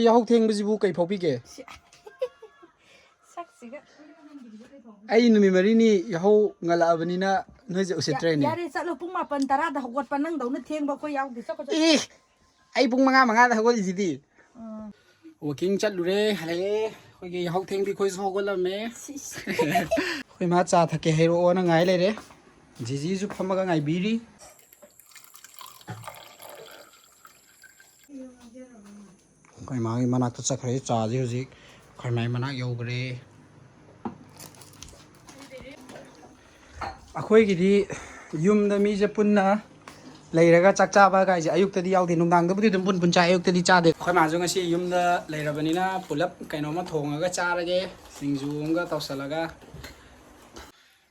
Yahoo thengbusibu kai phobige saksiga ai numi marini yahoo ngalabanina noise usitrene yare chalo pung 8:10 da hogwat panang dauna thengba ko yaw di sakko ai pung manga da hogol jidi walking chatlure hale khoge yahoo thengbi khoi hogolame khoi ma cha thake hero ona ngai lere jiji ju phamaga ngai biri khoi ma manak ta chakhre cha ji huji khoi mai manak yogre akhoi gidi yumda mi je punna leiraga chak cha ba gai je ayuk tadi yaudi nungdang da budi dum pun cha ayuk tadi cha de khoi ma jong asi yumda leirabanina pulap kaino ma thongaga charage singju nga tawsalaga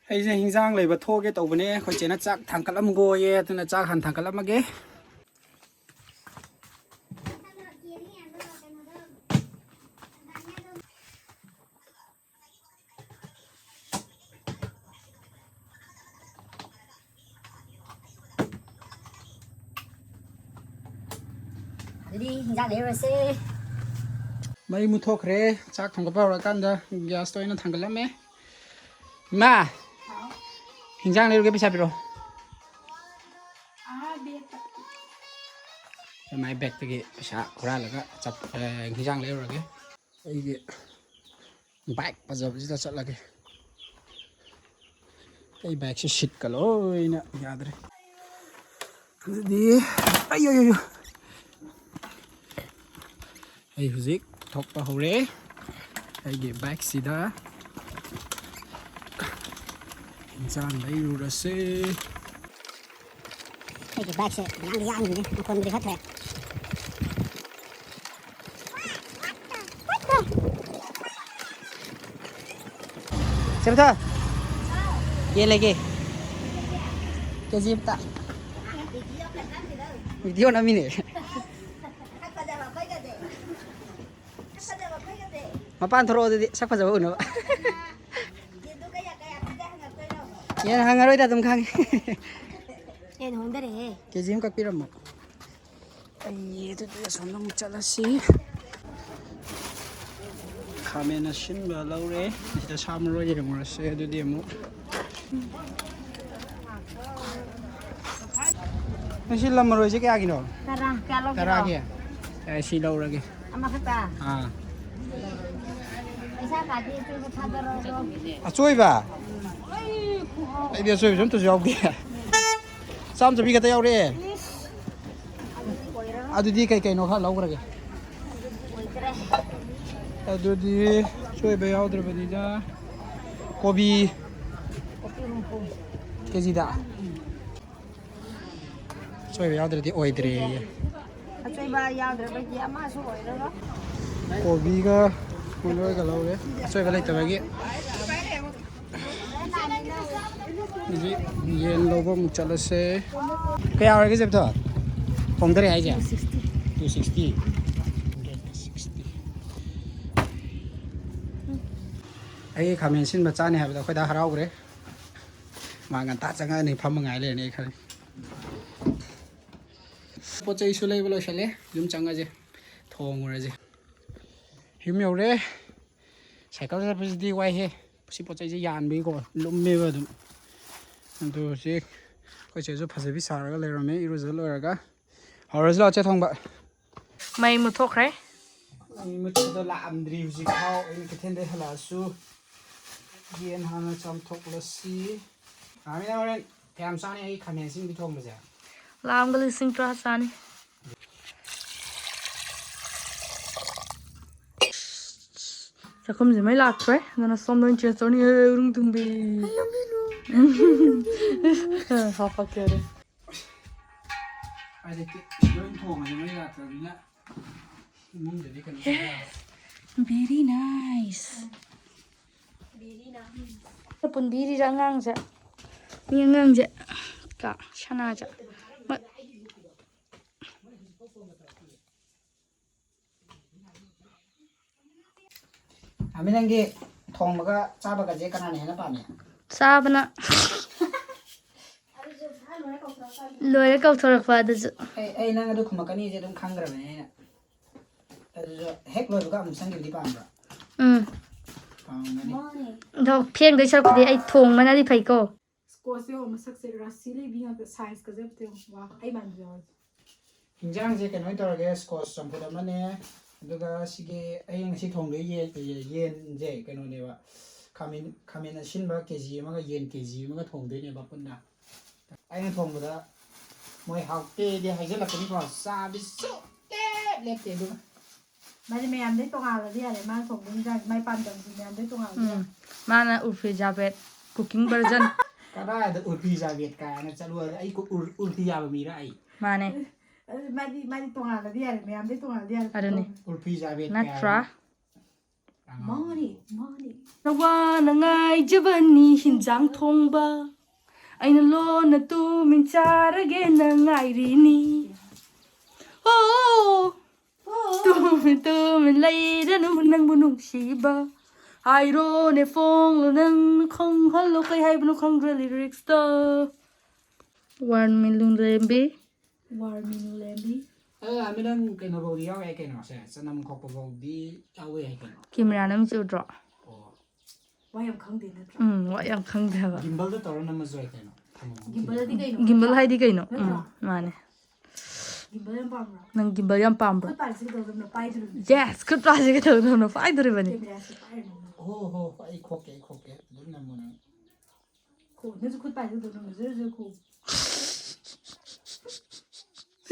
ai je hingjang leiba thoge tawbane khoi chena chak thangkalam go ye tuna chak han thangkalamage Jadi hingjang lero se mai mu thokre chak thongka pa ra kan da gas to ina thangkalame ma hingjang lero ge pisa piro mai bag tege pisa khura laga chap hingjang lero ge ai ge bike pajab ji ta chatlage ai bag se shit kaloi na yadre di ayo yo ai huzik thokpa hore ai ge bag sida insan lai rase ai ge bag se yang yang ni kon beri hat hai sebta ye lagi ke jipta video na mine mapan thoro de sakpa jaw uno ye hangaroi da tum khang en hondare ke jim kak piram ai tu somna mu chalasi khamena shin ba laure ida samro ye mo se du di mu nasi lamro je kya gino kara kya ai si laura ge ama kata ha isa ka di tu thadaro achoi ba ai dia choi jom tu jaw ge sam chabi ka ta yaw re adu di kai kai no kha laura ge adu di choi ba yaw dra ba di da kobi ke ji da choi ba yaw dra di oi dre achoi ba yaw dre ba ji ama su oi ro kobi ga Mulai kalau ya, saya balik lagi. Jadi, yen logo muncul se. Kayak orang kita betul. Pondok aja. 260. 260. Ay kami sin baca nih, betul. Kau dah harau bre. Mangan tak jangan nih, pam mengai le nih kali. Pocai sulai belum sale, jom cangga aja. Thong aja. Him yo re cycle sa pisi wai he si po chai je yan bi ko lumme ba dum antu si ko che jo phase bi sar ga le ro me iru zo lo ga horos lo che thong ba mai mu thokre ai mu che do la amdri hu ji khao ai ke then de hala su yen hana cham thok la si ami na ren tham sa ni ai khamen sin bi thong ba ja lam gal sing tra sani Sakum je mai lak tre na som don che soni rung tung bi ha fa kere ai de ke join thong ai mai la ta ni na mum de kan very nice pun biri rangang ja ngang ja ka chana ja ami nang ge thong ba ga cha ba ga je kana ne na pa ne sabana loire kau thorak pa da ai nang adu khuma kani je dum khang gra me ꯍꯦꯛ ꯂꯣꯏꯕꯒ ꯑꯃꯨꯛ ꯆꯪꯈꯤꯕꯗꯤ ꯄꯥꯝꯕ꯭ꯔꯥ ꯄꯥꯝꯒꯅꯤ ꯑꯗꯣ ꯐꯦꯡꯗꯣꯏ ꯁꯔꯨꯛꯄꯨꯗꯤ ꯑꯩ ꯊꯣꯡꯕꯅꯗꯤ ꯐꯩꯀꯣ squash ꯌꯦꯡꯉꯣ ꯃꯁꯛꯁꯦ ꯔꯥꯁꯤ ꯂꯩꯕꯤ ꯉꯥꯛꯇ ꯁꯥꯏꯖꯀꯁꯦ ꯑꯝꯇ ꯌꯦꯡꯉꯣ ꯋꯥ ꯑꯩ ꯃꯥꯟꯕ ꯌꯥꯎꯔꯦ ꯍꯤꯟꯖꯥꯡꯁꯦ ꯀꯩꯅꯣ ꯇꯧꯔꯒꯦ ꯁ꯭ꯀꯣꯁ ꯆꯝꯐꯨꯠ ꯑꯃꯅꯦ ꯑꯗꯨꯒ ꯁꯤꯒꯤ ꯑꯩ ꯉꯁꯤ ꯊꯣꯡꯗꯣꯏ ꯌꯦꯟꯁꯦ ꯀꯩꯅꯣꯅꯦꯕ ꯈꯥꯃꯦꯟ ꯑꯁꯤꯟꯕ ꯀꯦꯖꯤ ꯑꯃꯒ ꯌꯦꯟ ꯀꯦꯖꯤ ꯑꯃꯒ ꯊꯣꯡꯗꯣꯏꯅꯦꯕ ꯄꯨꯟꯅ ꯑꯩꯅ ꯊꯣꯡꯕꯗ ꯃꯣꯏ ꯍꯥꯎꯇꯦꯗꯤ ꯍꯥꯏꯖꯤꯜꯂꯛꯀꯅꯤꯀꯣ ꯆꯥꯕꯤ ꯁꯨꯡꯂꯦꯞ ꯂꯦꯞꯇꯦ ꯑꯗꯨꯒ ꯃꯥꯗꯤ ꯃꯌꯥꯝꯗꯩ ꯇꯣꯉꯥꯜꯂꯗꯤ ꯌꯥꯔꯦ ꯃꯥꯅ ꯊꯣꯡꯕ ꯍꯤꯟꯖꯥꯡ ꯃꯥꯏ ꯄꯥꯟꯗꯝꯁꯤ ꯃꯌꯥꯝꯗꯩ ꯇꯣꯉꯥꯜꯂꯗꯤ ꯌꯥꯔꯦ ꯃꯥꯅ ꯎꯔꯐꯤꯖꯥꯕꯦꯠ ꯀꯨꯀꯤꯡ ꯚꯔꯖꯟ ꯀꯗꯥꯏꯗ ꯎꯔꯐꯤ ꯖꯥꯕꯦꯠ ꯀꯥꯏꯅ ꯆꯠꯂꯨꯔꯒ ꯑꯩ ꯎꯔꯐꯤ ꯌꯥꯕ ꯃꯤꯔ ꯑꯩ ꯃꯥꯅꯦ ꯃꯥꯗꯤ ꯇꯣꯉꯥꯜꯂꯗꯤ ꯌꯥꯔꯦ ꯃꯌꯥꯝꯗꯩ ꯇꯣꯉꯥꯜꯂꯗꯤ ꯌꯥꯔꯦ ꯑꯗꯨꯅꯤ ꯎꯔꯐꯤ ꯖꯥꯕꯦꯠ ꯅꯠꯇ꯭ꯔꯥ ꯃꯥꯅꯤ ꯅꯋꯥꯅ ꯉꯥꯏꯖꯕꯅꯤ ꯍꯤꯟꯖꯥꯡ ꯊꯣꯡꯕ ꯑꯩꯅ ꯂꯣꯟꯅ ꯇꯨꯃꯤꯟ ꯆꯥꯔꯒꯦꯅ ꯉꯥꯏꯔꯤꯅꯤ ꯑꯣ ꯇꯨꯃꯤꯟ ꯂꯩꯔꯅꯨ ꯅꯪꯕꯨ ꯅꯨꯡꯁꯤꯕ ꯍꯥꯏꯔꯣꯅꯦ ꯐꯣꯡꯂꯣ ꯅꯪ ꯈꯪꯍꯜꯂꯣ ꯀꯩ ꯍꯥꯏꯕꯅꯣ ꯈꯪꯗ꯭ꯔꯦ ꯂꯤꯔꯤꯛꯁꯇ ꯋꯥꯔꯃꯤꯂꯨ ꯂꯦꯝꯕꯤ ꯑꯃꯤ ꯅꯪ ꯀꯩꯅꯣ ꯐꯥꯎꯗꯤ ꯌꯥꯎ ꯌꯥꯏ ꯀꯩꯅꯣ ꯁꯦ ꯆꯅꯝ ꯈꯣꯛꯄ ꯐꯥꯎꯗꯤ ꯌꯥꯎꯕ ꯌꯥꯏ ꯀꯩꯅꯣ ꯀꯦꯃꯦꯔꯥ ꯅꯝ ꯆꯨꯗ꯭ꯔꯣ ꯑꯣ ꯋꯥ ꯌꯥꯝ ꯈꯪꯗꯦ ꯅꯠꯇ꯭ꯔꯥ ꯋꯥ ꯌꯥꯝ ꯈꯪꯗꯦ ꯍꯥꯏꯕ ꯒꯤꯝꯕꯜꯗ ꯇꯧꯔ ꯅꯝꯃꯁꯨ ꯌꯥꯏ ꯀꯩꯅꯣ ꯒꯤꯝꯕꯜꯗꯤ ꯀꯩꯅꯣ ꯒꯤꯝꯕꯜ ꯍꯥꯏꯗꯤ ꯀꯩꯅꯣ ꯅꯠꯇ꯭ꯔꯥ ꯃꯥꯅꯦ ꯒꯤꯝꯕꯜ ꯌꯥꯝ ꯄꯥꯝꯕ꯭ꯔꯥ ꯅꯪ ꯒꯤꯝꯕꯜ ꯌꯥꯝ ꯄꯥꯝꯕ꯭ꯔꯣ ꯈꯨꯠ ꯄꯥꯏꯔꯤꯁꯤ ꯀꯩꯗꯧꯗꯕꯅꯣ ꯄꯥꯏꯗꯣꯔꯤꯕꯅꯤ ꯌꯦꯁ ꯈꯨꯠ ꯄꯥꯁꯦ ꯀꯩꯗꯧꯗꯧꯅꯣ ꯄꯥꯏꯗꯣꯔꯤꯕꯅꯤ ꯀꯦꯃꯦꯔꯥꯁꯦ ꯄꯥꯏꯔꯅꯨ ꯍꯣ ꯑꯩ ꯈꯣꯛꯀꯦ ꯑꯗꯨꯝ ꯅꯝꯃꯣ ꯅꯪ ꯈꯣ ꯅꯪꯁꯨ ꯈꯨꯠ ꯄꯥꯏꯔꯤꯁꯤ ꯀꯩꯗꯧꯗꯕꯅꯣ ꯖꯔ ꯖꯔ ꯈꯣ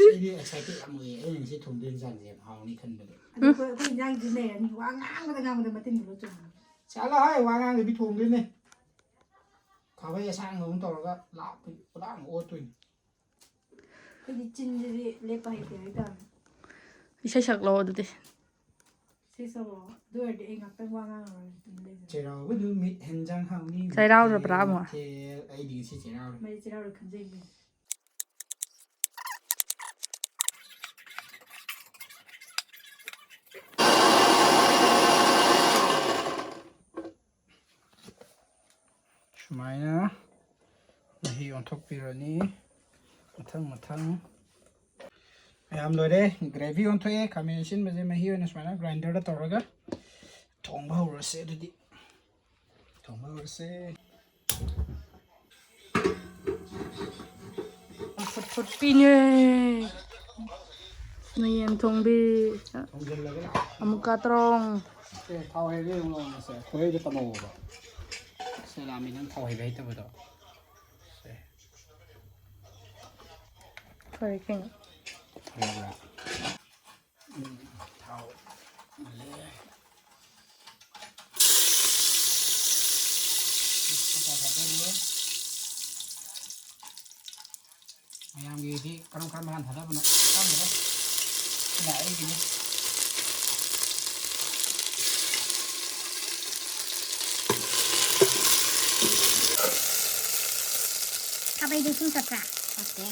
ꯑꯩꯗꯤ ꯑꯦꯛꯁꯥꯏꯇꯦꯠ ꯌꯥꯝ ꯑꯣꯏꯌꯦ ꯑꯩꯅ ꯉꯁꯤ ꯊꯣꯡꯗꯣꯏ ꯏꯟꯁꯥꯡꯁꯦ ꯌꯥꯝ ꯍꯥꯎꯅꯤ ꯈꯟꯕꯗ ꯑꯗꯣ ꯑꯩꯈꯣꯏ ꯏꯟꯖꯥꯡꯁꯤ ꯂꯩꯔꯅꯤ ꯋꯥ ꯉꯥꯡꯕꯗ ꯃꯇꯤꯟꯗꯨ ꯆꯨꯝꯕꯅꯤ ꯆꯠꯂꯣ ꯍꯥꯏ ꯋꯥ ꯉꯥꯡꯗꯕꯤ ꯊꯣꯡꯗꯣꯏꯅꯦ ꯈꯥꯕꯩ ꯑꯁꯥꯡꯕ ꯑꯃ ꯇꯧꯔꯒ ꯄꯨꯔꯥ ꯑꯣꯠꯇꯣꯏꯅꯤ ꯑꯩꯈꯣꯏꯗꯤ ꯆꯤꯟꯁꯤꯗꯤ ꯂꯦꯞꯄ ꯍꯩꯇꯦ ꯍꯥꯏꯇꯥꯔꯦ ꯏꯁꯩ ꯁꯛꯂꯛꯑꯣ ꯑꯗꯨꯗꯤ ꯁꯤ ꯁꯛꯂꯛꯑꯣ ꯑꯗꯨ ꯑꯣꯏꯔꯗꯤ ꯑꯩ ꯉꯥꯛꯇꯪ ꯋꯥ ꯉꯥꯡꯉꯔꯣꯏ ꯇꯨꯃꯤꯟ ꯂꯩꯖꯔꯦ ꯆꯩꯔꯥꯎꯕ ꯅꯨꯃꯤꯠ ꯍꯦꯟꯖꯥꯡ ꯍꯥꯎꯅꯤ ꯆꯩꯔꯥꯎꯔꯕ꯭ꯔꯥ ꯑꯃꯨꯛ ꯃꯊꯦꯜ ꯑꯩꯗꯤ ꯉꯁꯤ ꯆꯩꯔꯥꯎꯔꯦ ꯃꯩ ꯆꯩꯔꯥꯎꯔ ꯈꯟꯖꯩꯅꯦ ꯁꯨꯃꯥꯏꯅ ꯃꯍꯤ ꯑꯣꯟꯊꯣꯛꯄꯤꯔꯅꯤ ꯃꯊꯪ ꯃꯌꯥꯝ ꯂꯣꯏꯔꯦ ꯒ꯭ꯔꯦꯚꯤ ꯑꯣꯟꯊꯣꯛꯑꯦ ꯈꯥꯃꯦꯟ ꯑꯁꯤꯟꯕꯁꯦ ꯃꯍꯤ ꯑꯣꯏꯅ ꯁꯨꯃꯥꯏꯅ ꯒ꯭ꯔꯥꯏꯟꯗꯔꯗ ꯇꯧꯔꯒ ꯊꯣꯡꯕ ꯍꯧꯔꯁꯦ ꯑꯗꯨꯗꯤ ꯐꯨꯠꯄꯤꯅꯦ ꯃꯌꯦꯟ ꯊꯣꯡꯕꯤ ꯊꯣꯡꯖꯤꯜꯂꯒ ꯑꯃꯨꯛꯀ ꯇ꯭ꯔꯣꯡ ꯊꯥꯎ ꯍꯩꯕ ꯌꯦꯡꯉꯣꯁꯦ ꯈꯣꯏꯍꯩꯕ ꯇꯝꯍꯧꯕ ꯁꯦꯂꯥꯃꯤ ꯅꯪ ꯊꯥꯎ ꯍꯩꯕ ꯍꯩꯇꯕꯗꯣ ꯐꯔꯦ ꯀꯩꯅꯣ ꯐꯔꯕ꯭ꯔꯥ ꯊꯥꯎ ꯃꯨꯜꯂꯦ ꯃꯌꯥꯝꯒꯤꯗꯤ ꯀꯔꯝ ꯍꯥꯟ ꯊꯥꯗꯕꯅꯣ ꯈꯪꯗ꯭ꯔꯦ ꯁꯤꯅ ꯑꯩꯒꯤꯅꯤ खाबैदो इसिं सत्रा ओके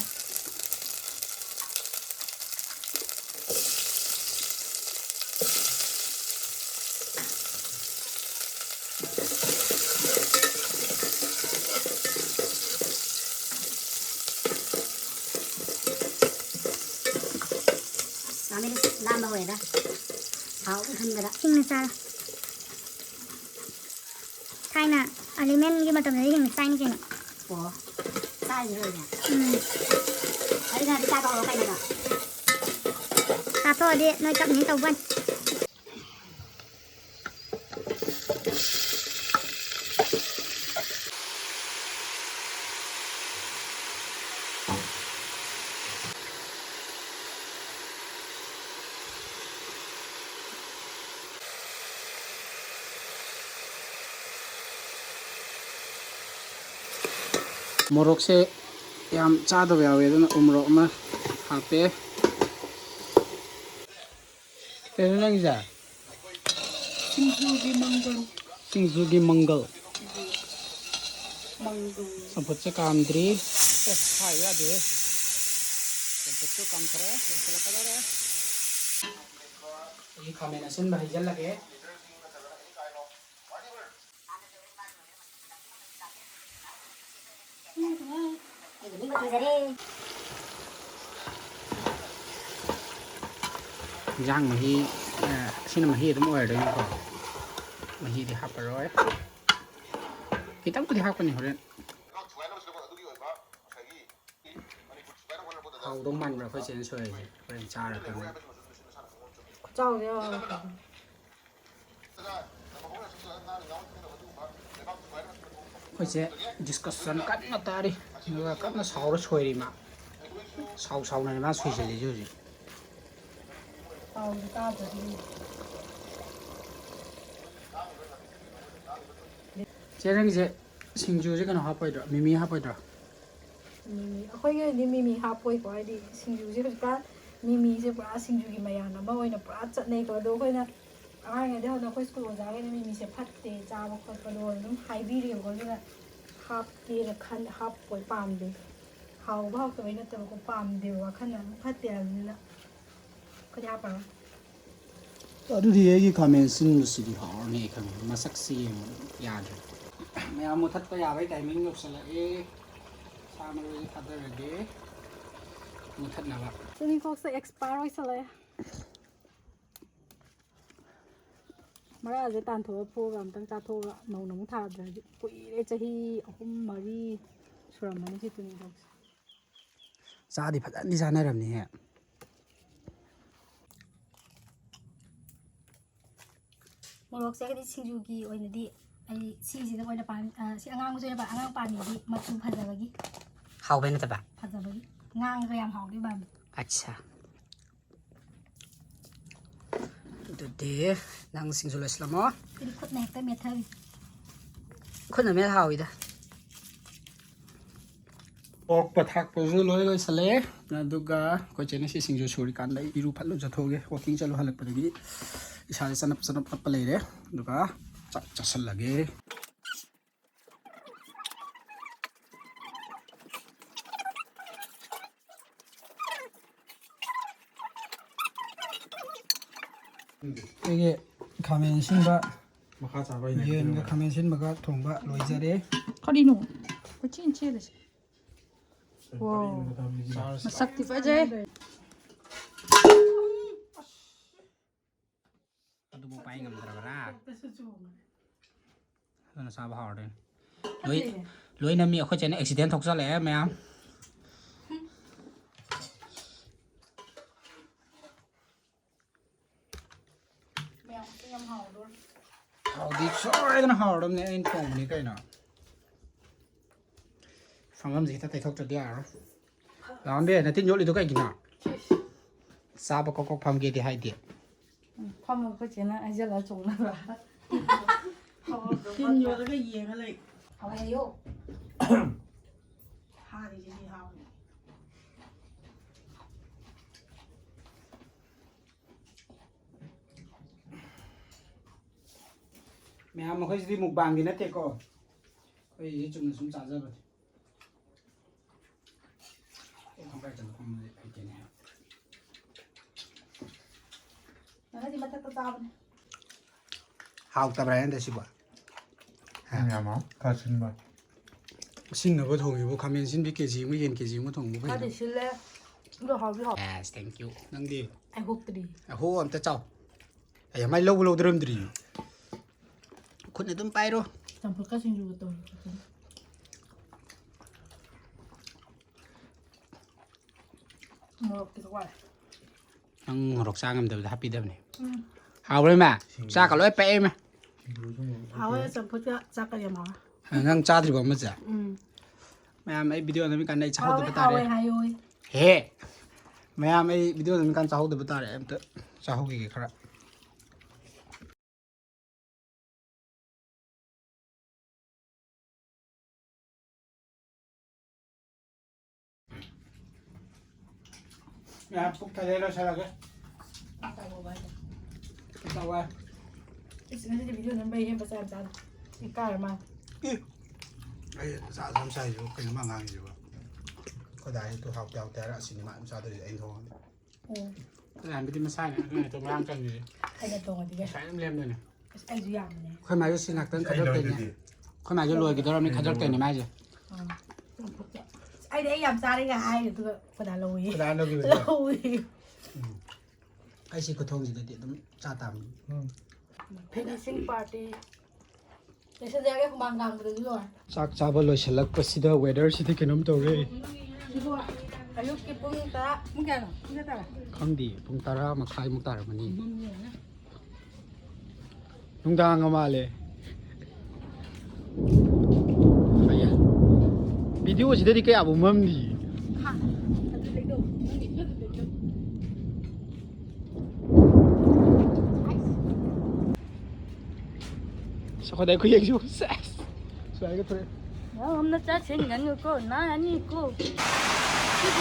라면이 나 먹어야 돼. 하우 한다. 싱는 쌀. 타이나 알리멘 이게 맞다. 이게 쌀이 되나? 뭐? 쌀이 그러냐? 어디가 비싸고 가이나가. 다 어디 너 잡는 거 본. 모록새 ꯌꯥꯝ ꯆꯥꯗꯕ ꯌꯥꯎꯋꯦ ꯑꯗꯨꯅ ꯎꯃꯣꯔꯣꯛ ꯑꯃ ꯍꯥꯞꯄꯦ ꯀꯩꯅꯣ ꯅꯪꯒꯤꯁꯦ ꯁꯤꯡꯖꯨꯒꯤ ꯃꯪꯒꯜ ꯆꯝꯐꯨꯠꯁꯦ ꯀꯥꯝꯗ꯭ꯔꯤ ꯍꯥꯏꯕ ꯌꯥꯗꯦ ꯆꯝꯐꯨꯠꯁꯨ ꯀꯥꯝꯊꯔꯦ ꯂꯣꯏꯁꯤꯜꯂꯛꯀꯗꯧꯔꯦ ꯑꯩ ꯈꯥꯃꯦꯟ ꯑꯁꯤꯟꯕ ꯍꯩꯖꯤꯜꯂꯒꯦ ꯏꯟꯖꯥꯡ ꯃꯍꯤ Xin mà hi đúng rồi đấy còn mà hi thì hấp rồi cái tóc thì hấp cái này rồi hầu đông mặn rồi phải chén sôi phải cha rồi cái này Trâu chứ. phải sẽ discussion cắt nó ta đi nhưng cắt nó sầu nó sôi đi mà sầu này nó sôi gì chứ gì Tao thì tao phải đi. chế rằng gì sinh chú cái nó hấp phải rồi mì hấp phải rồi Akhoi ni mimi hapoi ko ai di singju je ka mimi je pura singju gi maya na ba oi na pura chat nei ko do ko na ai ngai de ho na ko school ja ge ni mimi se phat te cha ba ko ko do dum hai bi ri ko na hap ti la khan hap poi pam de hau ba ko na te ko pam de wa khan na phat te ni na ko ja pa 어두리 얘기 가면 쓰는 것이 하네 그럼 마삭시 야들 내가 뭐 탔다 야바이 타이밍 없어라 에 사람을 타더라게 뭐 탔나 봐 Sini ko sa expire oi sala Mara je tan tho pho gam tang cha tho no nong tha da pui le chahi ahum mari suram mani chi tuni dog 사디 파단디 사나람니 해 Morok se cái singju gi oi na di ai si ji da oi na pan si angang jo na ba angang pan ni di matu phaja ba gi 하오베는 봐 phaja ba gi ngang ga yam hau di ba 아차 또 낭 싱줄레슬라모 cái khut này cái mệt thôi 콘나메 하오이다 옥바 탁보즈 로이로이 살레 나두가 고체네 시 싱주 소리 간다 이루 팔로 자토게 워킹 잘로 할락바기 이사에 산업 빠빠레레 누가 짝 짜살라게 이게 가면 신바 마카 잡아 있네. 얘는 가면 신바가 thongba 로이자레 Có đi nụ. Có chín chia được. Wow. Mà sắc thì phải dễ. Tôi mua bay ngầm ra nó sao bảo đây lối nằm miệng khó chạy này accident thọc ra lẽ mẹ mèo cái yam hau luôn hào đi sorry nó hào đâm này anh phòng này cái nào phòng làm gì ta thấy thọc cho đi à đó biết là tin nhớ đi tôi cái gì nào sao bà có phòng kia thì hay tiền Không có chuyện là ai giờ là trùng là bà. tin vô cái gì cái này hau ai yo ha thì gì hau mẹ mà khơi đi mục bàng thì nó thiệt co khơi gì chúng nó xuống trả ra rồi không phải chẳng không phải tiền nào nó thì bắt ta tao hào tập ra anh xem 아니야마 같은 말. xin nó có thùng thì bố comment xin biết cái gì mới hiện cái gì mới thùng bố ta phải để xin lẽ được học đi học yes thank you nâng đi ai hụt đi hô ông ta chào ai mai lâu lâu đơm đi con này tôm bay rồi chẳng phải các sinh dục tôi một cái quạt nâng rọc sang em từ happy đơm này hào đấy mà xa cả lối pe mà hau ấy chẳng phải chắc cái gì mà nâng cha thì còn mất gì ừ mẹ mấy video này mình cần đây cháu hau được ấy bắt hau tay ấy hay ơi he mẹ mấy video này mình cần cháu được bắt tay em tự cháu cái khác mẹ phúc thay đây nó sao là cái tại bộ vậy sao vậy cái này thì video nó bay em phải xem sao cái cái mà ai dạ làm sai rồi cái mà ngang rồi có đại tôi học theo té là xin mà sao tôi anh thôi ừ cái làm cái mà sai này cái này tôi mang cần gì anh là tôi thì cái sai em lên đây này anh duy ảnh này khoai mày xin lạc tên khát tiền nhỉ khoai mày cho lùi cái đó mình khát tiền này mai gì anh đấy làm sao đấy cả ai được tôi phải là lùi cái đó đâu cái lùi ꯑꯩꯁꯤ ꯈꯨꯊꯣꯡꯁꯤꯗꯗꯤ ꯑꯗꯨꯝ ꯆꯥ ꯇꯥꯕꯅꯤ Finishing party. ꯂꯣꯏꯁꯤꯟꯖꯔꯒꯦ ꯍꯨꯃꯥꯡ ꯀꯥꯡꯕꯗꯁꯨ ꯂꯣꯏꯔꯦ ꯆꯥꯛ ꯆꯥꯕ ꯂꯣꯏꯁꯤꯜꯂꯛꯄꯁꯤꯗ ꯋꯦꯗꯔꯁꯤꯗꯤ ꯀꯩꯅꯣꯝ ꯇꯧꯔꯦ Ayuki pung tara. Pung kaya? Pung tara. ꯈꯪꯗꯦ ꯄꯨꯡ 10:30 ꯇꯥꯔꯝꯃꯅꯤ ꯅꯨꯡꯗꯥꯡ ꯃꯥꯜꯂꯦ ꯑꯌꯥ ꯚꯤꯗꯤꯑꯣꯁꯤꯗꯗꯤ ꯀꯌꯥꯕꯨ ꯃꯝꯗꯤ ꯁꯈꯣꯏꯗꯥꯏ ꯈꯨꯌꯦꯡꯁꯨ ꯁꯦꯁ ꯁ꯭ꯋꯥꯏꯒ ꯊꯣꯛꯑꯦ Hôm cha 생긴 거 나 아니고. 시고